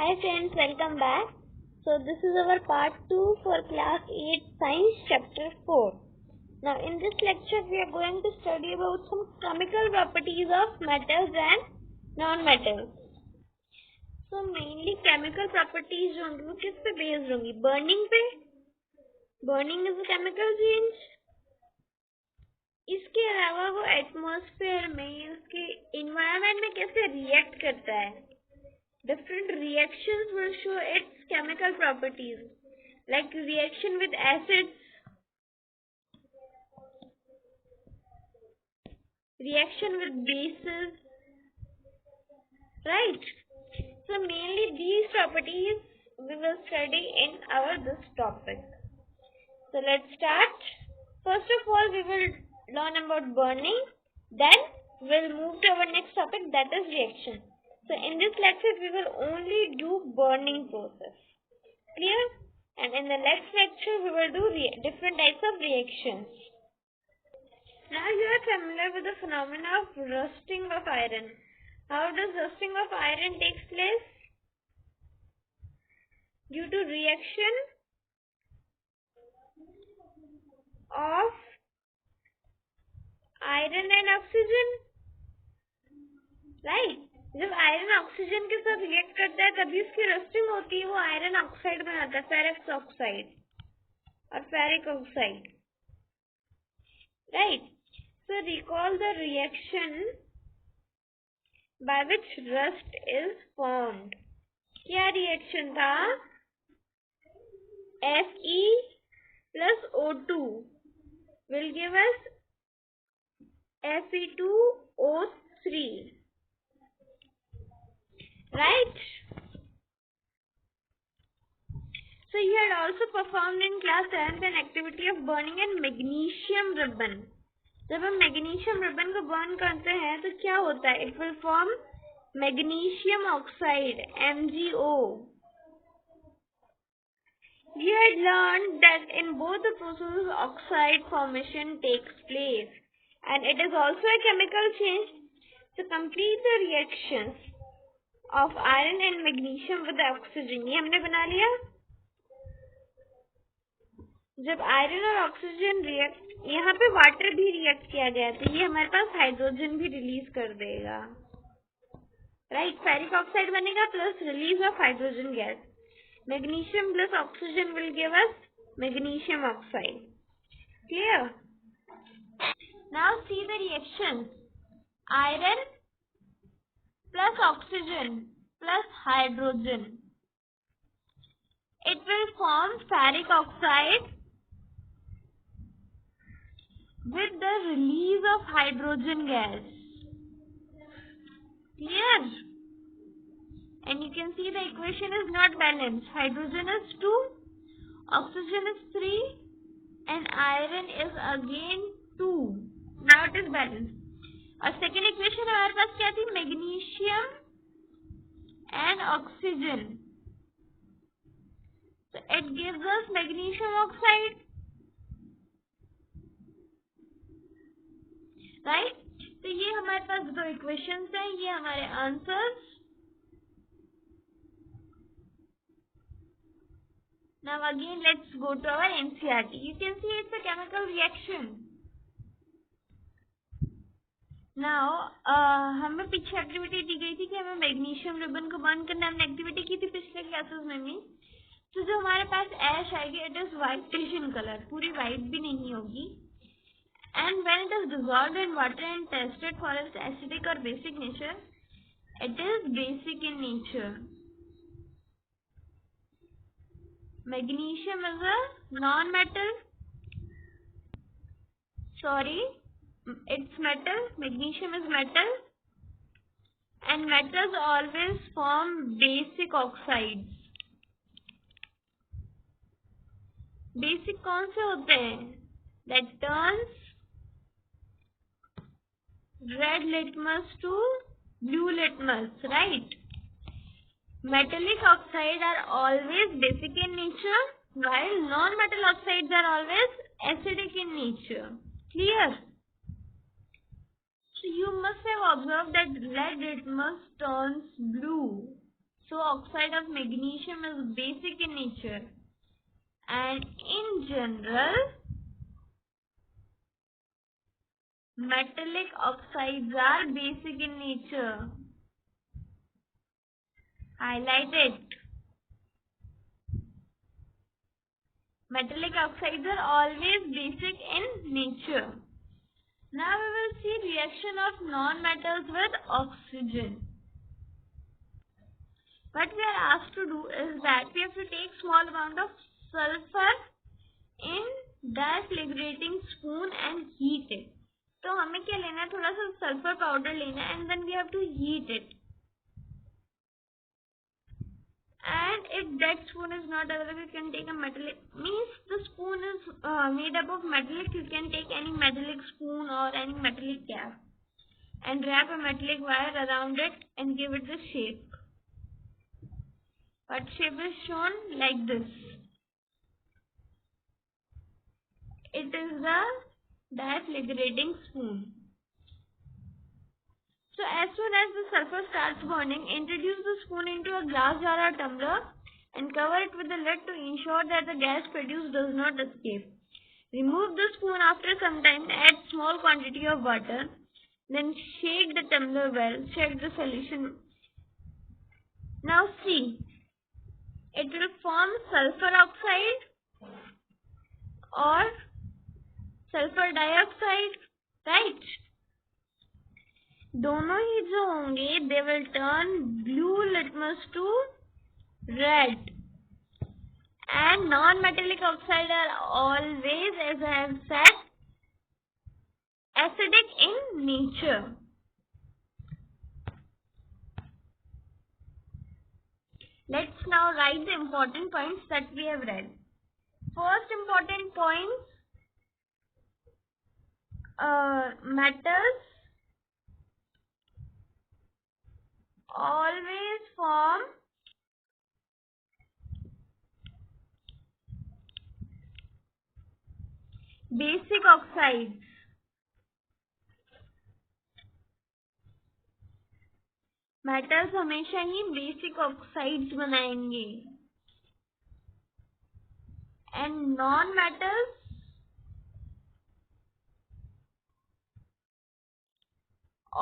Hi friends, welcome back. So this is our part 2 for class 8 science chapter 4. Now in this lecture we are going to study about some chemical properties of metals and non-metals. So mainly chemical properties जो होंगी वो किस पे based होंगी? Burning पे. Burning is a chemical change. इसके अलावा वो एटमॉस्फेयर में उसके environment में कैसे react करता है. Different reactions will show its chemical properties, like reaction with acids, reaction with bases, right? So mainly these properties we will study in our this topic. So let's start. First of all, we will learn about burning, then we'll move to our next topic, that is reaction. So in this lecture we will only do burning process. Clear? And in the next lecture we will do different types of reactions. Now you are familiar with the phenomena of rusting of iron. How does rusting of iron takes place? Due to reaction of iron and oxygen, right? जब iron oxygen के साथ react करता है तभी उसकी rusting होती है, वो आयरन ऑक्साइड बनाता है, फेरस ऑक्साइड और ferric oxide, right? So recall the reaction by which rust is formed. क्या रिएक्शन था? Fe plus O2 will give us Fe2O3. Right? So you had also performed in class 7th an activity of burning a magnesium ribbon. जब हम magnesium ribbon को burn करते हैं तो क्या होता है? It will form magnesium oxide, MgO. You had learned that in both the processes oxide formation takes place and it is also a chemical change. So complete the reactions of iron and magnesium with oxygen. ये हमने बना लिया. जब iron और oxygen react, यहाँ पे water भी react किया गया तो ये हमारे पास हाइड्रोजन भी रिलीज कर देगा, राइट? फेरिक ऑक्साइड बनेगा plus release of hydrogen gas. Magnesium plus oxygen will give us magnesium oxide. Clear? Now see the reaction. Iron plus oxygen plus hydrogen, it will form ferric oxide with the release of hydrogen gas. Clear? And you can see the equation is not balanced. Hydrogen is 2, oxygen is 3 and iron is again 2. Now it is balanced. और second equation हमारे पास क्या थी? Magnesium and oxygen. So it gives us magnesium oxide, right? तो ये हमारे पास दो equations हैं, ये हमारे answers. Now again let's go to our NCERT. You can see it's a chemical reaction. Now हमें पीछे एक्टिविटी दी गई थी कि हमें मैग्नीशियम रिबन को बर्न करना. हमने एक्टिविटी की थी पिछले क्लासेस में भी. तो जो हमारे पास ऐश आएगी it is whitish in colour, पूरी व्हाइट भी नहीं होगी. And when it is dissolved in water and tested for its acidic और basic nature, it is basic in nature. Magnesium is a non metal, sorry it's metal. Magnesium is metal and metals always form basic oxides. Basic कौन से होते हैं? That turns red litmus to blue litmus, right? Metallic oxides are always basic in nature while non-metal oxides are always acidic in nature. Clear? So you must have observed that red litmus turns blue. So oxide of magnesium is basic in nature, and in general metallic oxides are basic in nature. Highlight it. Metallic oxides are always basic in nature. Now we will see reaction of non-metals with oxygen. What we are asked to do is that we have to take small amount of sulfur in diphlegrating spoon and heat it. तो हमें क्या लेना है, थोड़ा सा sulphur powder लेना है, and then we have to heat it. And if that spoon is not available, you can take a metallic, means the spoon is made up of metallic, you can take any metallic spoon or any metallic cap and wrap a metallic wire around it and give it the shape. What shape is shown? Like this. It is the diphlegrating spoon. So as soon as the sulfur starts burning, introduce the spoon into a glass jar or tumbler and cover it with the lid to ensure that the gas produced does not escape. Remove the spoon after some time, add small quantity of water, then shake the tumbler well, check the solution. Now see, it will form sulfur oxide or sulfur dioxide, right? दोनों ही जो होंगे they will turn blue litmus to red, and non-metallic oxide are always, as I have said, acidic in nature. Let's now write the important points that we have read. First important point, metals always form basic oxides. Metals हमेशा ही basic oxides बनाएंगे, and non metals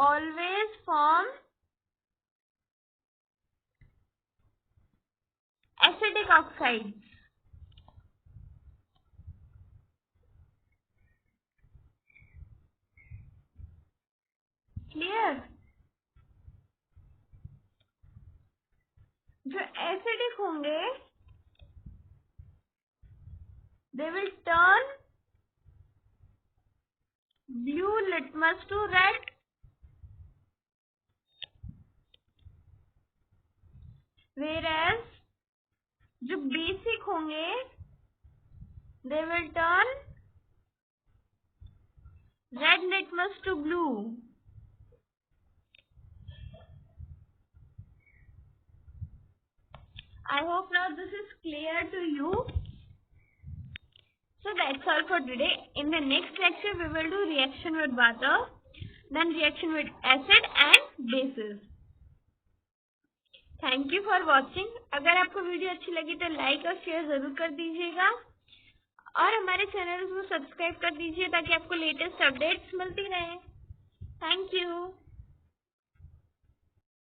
always form acidic oxides. Clear? जो acidic होंगे they will turn blue litmus to red, whereas जो basic होंगे they will turn red litmus to blue. I hope now this is clear to you. So that's all for today. In the next lecture we will do reaction with water, then reaction with acid and bases. Thank you for watching. अगर आपको video अच्छी लगी तो like और share जरूर कर दीजिएगा, और हमारे चैनल को सब्सक्राइब कर दीजिए ताकि आपको लेटेस्ट अपडेट्स मिलती रहे. Thank you.